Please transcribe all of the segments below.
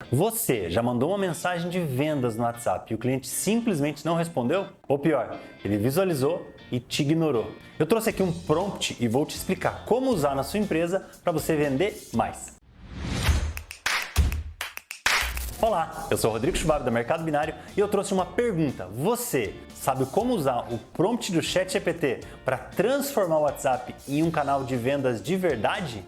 Você já mandou uma mensagem de vendas no WhatsApp e o cliente simplesmente não respondeu? Ou pior, ele visualizou e te ignorou. Eu trouxe aqui um prompt e vou te explicar como usar na sua empresa para você vender mais. Olá, eu sou o Rodrigo Schwab da Mercado Binário e eu trouxe uma pergunta. Você sabe como usar o prompt do ChatGPT para transformar o WhatsApp em um canal de vendas de verdade?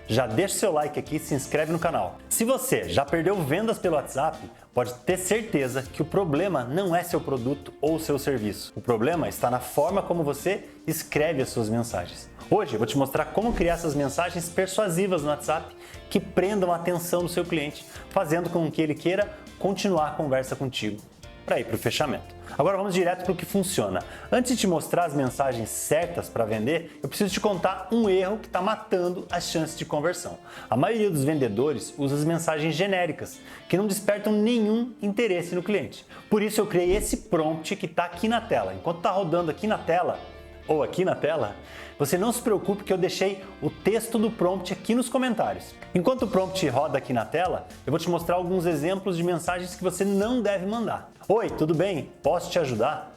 Já deixa seu like aqui e se inscreve no canal. Se você já perdeu vendas pelo WhatsApp, pode ter certeza que o problema não é seu produto ou seu serviço. O problema está na forma como você escreve as suas mensagens. Hoje eu vou te mostrar como criar essas mensagens persuasivas no WhatsApp que prendam a atenção do seu cliente, fazendo com que ele queira continuar a conversa contigo para ir para o fechamento. Agora vamos direto para o que funciona. Antes de te mostrar as mensagens certas para vender, eu preciso te contar um erro que está matando as chances de conversão. A maioria dos vendedores usa as mensagens genéricas, que não despertam nenhum interesse no cliente. Por isso eu criei esse prompt que está aqui na tela. Enquanto está rodando aqui na tela, ou aqui na tela, você não se preocupe que eu deixei o texto do prompt aqui nos comentários. Enquanto o prompt roda aqui na tela, eu vou te mostrar alguns exemplos de mensagens que você não deve mandar. Oi, tudo bem? Posso te ajudar?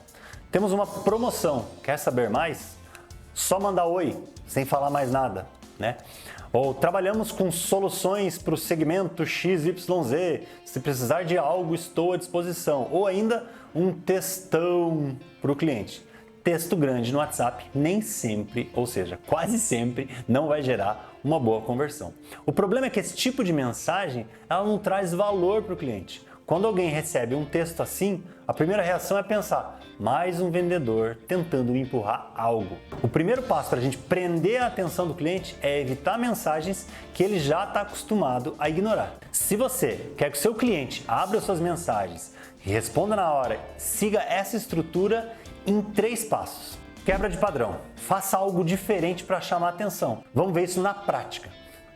Temos uma promoção, quer saber mais? Só mandar oi, sem falar mais nada, né? Ou trabalhamos com soluções para o segmento XYZ, se precisar de algo estou à disposição. Ou ainda um textão para o cliente. Texto grande no WhatsApp nem sempre, ou seja, quase sempre, não vai gerar uma boa conversão. O problema é que esse tipo de mensagem ela não traz valor para o cliente. Quando alguém recebe um texto assim, a primeira reação é pensar, mais um vendedor tentando me empurrar algo. O primeiro passo para a gente prender a atenção do cliente é evitar mensagens que ele já está acostumado a ignorar. Se você quer que o seu cliente abra suas mensagens e responda na hora, siga essa estrutura em 3 passos. Quebra de padrão. Faça algo diferente para chamar a atenção. Vamos ver isso na prática.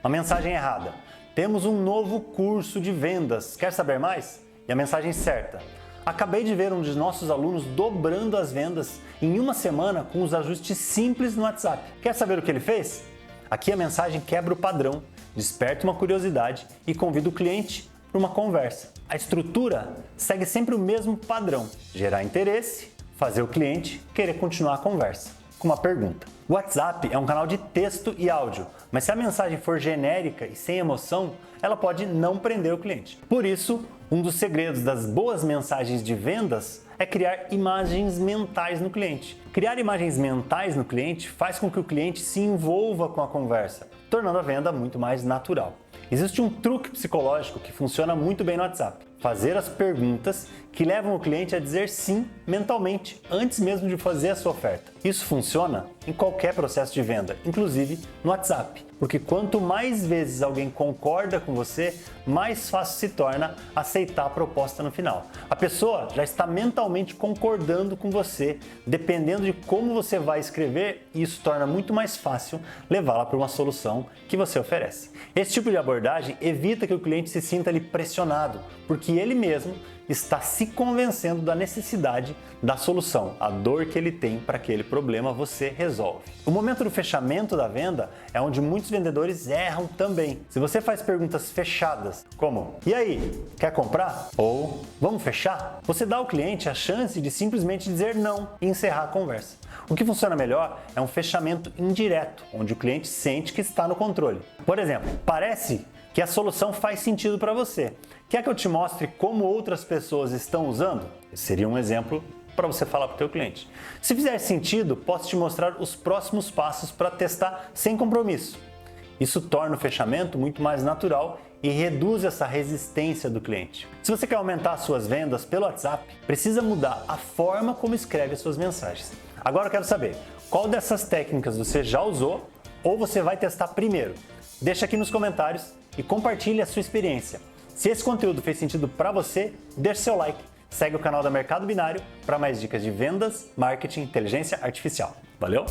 Uma mensagem errada. Temos um novo curso de vendas. Quer saber mais? E a mensagem certa. Acabei de ver um dos nossos alunos dobrando as vendas em uma semana com os ajustes simples no WhatsApp. Quer saber o que ele fez? Aqui a mensagem quebra o padrão, desperta uma curiosidade e convida o cliente para uma conversa. A estrutura segue sempre o mesmo padrão. Gerar interesse, fazer o cliente querer continuar a conversa com uma pergunta. O WhatsApp é um canal de texto e áudio, mas se a mensagem for genérica e sem emoção, ela pode não prender o cliente. Por isso, um dos segredos das boas mensagens de vendas é criar imagens mentais no cliente. Criar imagens mentais no cliente faz com que o cliente se envolva com a conversa, tornando a venda muito mais natural. Existe um truque psicológico que funciona muito bem no WhatsApp. Fazer as perguntas que levam o cliente a dizer sim mentalmente, antes mesmo de fazer a sua oferta. Isso funciona em qualquer processo de venda, inclusive no WhatsApp. Porque quanto mais vezes alguém concorda com você, mais fácil se torna aceitar a proposta no final. A pessoa já está mentalmente concordando com você, dependendo de como você vai escrever, e isso torna muito mais fácil levá-la para uma solução que você oferece. Esse tipo de abordagem evita que o cliente se sinta ali pressionado, porque ele mesmo está se convencendo da necessidade da solução. A dor que ele tem para aquele problema você resolve. O momento do fechamento da venda é onde muitos vendedores erram também. Se você faz perguntas fechadas, como "E aí, quer comprar?" ou "Vamos fechar?", você dá ao cliente a chance de simplesmente dizer não e encerrar a conversa. O que funciona melhor é um fechamento indireto, onde o cliente sente que está no controle. Por exemplo, parece que a solução faz sentido para você. Quer que eu te mostre como outras pessoas estão usando? Esse seria um exemplo para você falar para o teu cliente. Se fizer sentido, posso te mostrar os próximos passos para testar sem compromisso. Isso torna o fechamento muito mais natural e reduz essa resistência do cliente. Se você quer aumentar suas vendas pelo WhatsApp, precisa mudar a forma como escreve as suas mensagens. Agora eu quero saber, qual dessas técnicas você já usou ou você vai testar primeiro? Deixa aqui nos comentários e compartilhe a sua experiência. Se esse conteúdo fez sentido para você, deixe seu like. Segue o canal da Mercado Binário para mais dicas de vendas, marketing e inteligência artificial. Valeu?